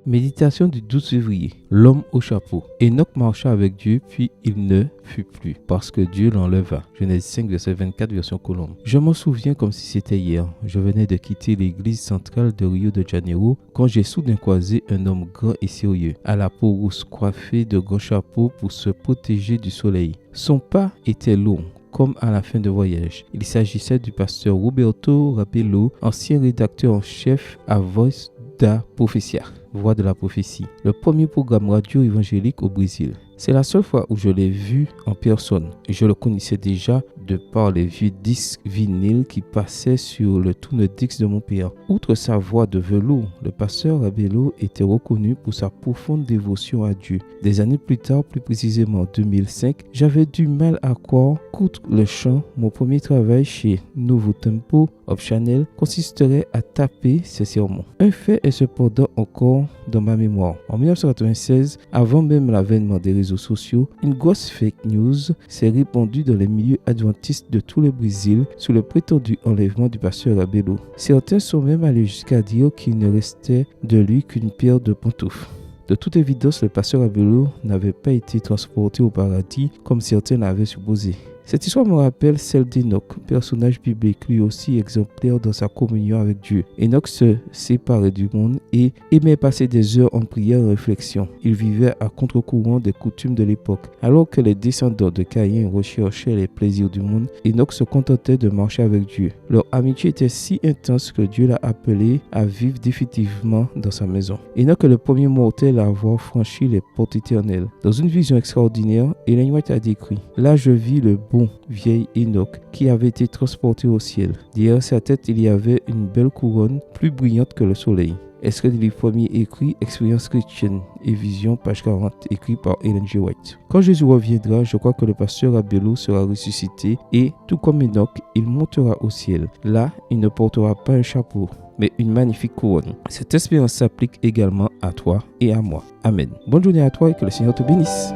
Méditation du 12 février. L'homme au chapeau. Enoch marcha avec Dieu, puis il ne fut plus, parce que Dieu l'enleva. Genèse 5, verset 24, version Colombe. Je m'en souviens comme si c'était hier. Je venais de quitter l'église centrale de Rio de Janeiro quand j'ai soudain croisé un homme grand et sérieux, à la peau rousse, coiffé de grands chapeaux pour se protéger du soleil. Son pas était long, comme à la fin de voyage. Il s'agissait du pasteur Roberto Rabelo, ancien rédacteur en chef à Voz da Profecia, Voix de la prophétie, le premier programme radio évangélique au Brésil. C'est la seule fois où je l'ai vu en personne. Je le connaissais déjà de par les vieux disques vinyles qui passaient sur le tourne-disque de mon père. Outre sa voix de velours, le pasteur Rabelo était reconnu pour sa profonde dévotion à Dieu. Des années plus tard, plus précisément en 2005, j'avais du mal à croire qu'outre le chant, mon premier travail chez Nouveau Tempo of Chanel consisterait à taper ces sermons. Un fait est cependant encore dans ma mémoire. En 1996, avant même l'avènement des réseaux sociaux, une grosse fake news s'est répandue dans les milieux adventistes de tout le Brésil sur le prétendu enlèvement du pasteur Rabelo. Certains sont même allés jusqu'à dire qu'il ne restait de lui qu'une paire de pantoufles. De toute évidence, le pasteur Rabelo n'avait pas été transporté au paradis comme certains l'avaient supposé. Cette histoire me rappelle celle d'Enoch, personnage biblique lui aussi exemplaire dans sa communion avec Dieu. Enoch se séparait du monde et aimait passer des heures en prière et en réflexion. Il vivait à contre-courant des coutumes de l'époque. Alors que les descendants de Caïn recherchaient les plaisirs du monde, Enoch se contentait de marcher avec Dieu. Leur amitié était si intense que Dieu l'a appelé à vivre définitivement dans sa maison. Enoch est le premier mortel à avoir franchi les portes éternelles. Dans une vision extraordinaire, Ellen White a décrit « Là je vis le bon vieil Enoch qui avait été transporté au ciel. Derrière sa tête, il y avait une belle couronne plus brillante que le soleil. » Extrait du livre premier écrit Expérience chrétienne et vision, page 40, écrit par Ellen G. White. Quand Jésus reviendra, je crois que le pasteur Rabelo sera ressuscité et, tout comme Enoch, il montera au ciel. Là, il ne portera pas un chapeau, mais une magnifique couronne. Cette espérance s'applique également à toi et à moi. Amen. Bonne journée à toi et que le Seigneur te bénisse.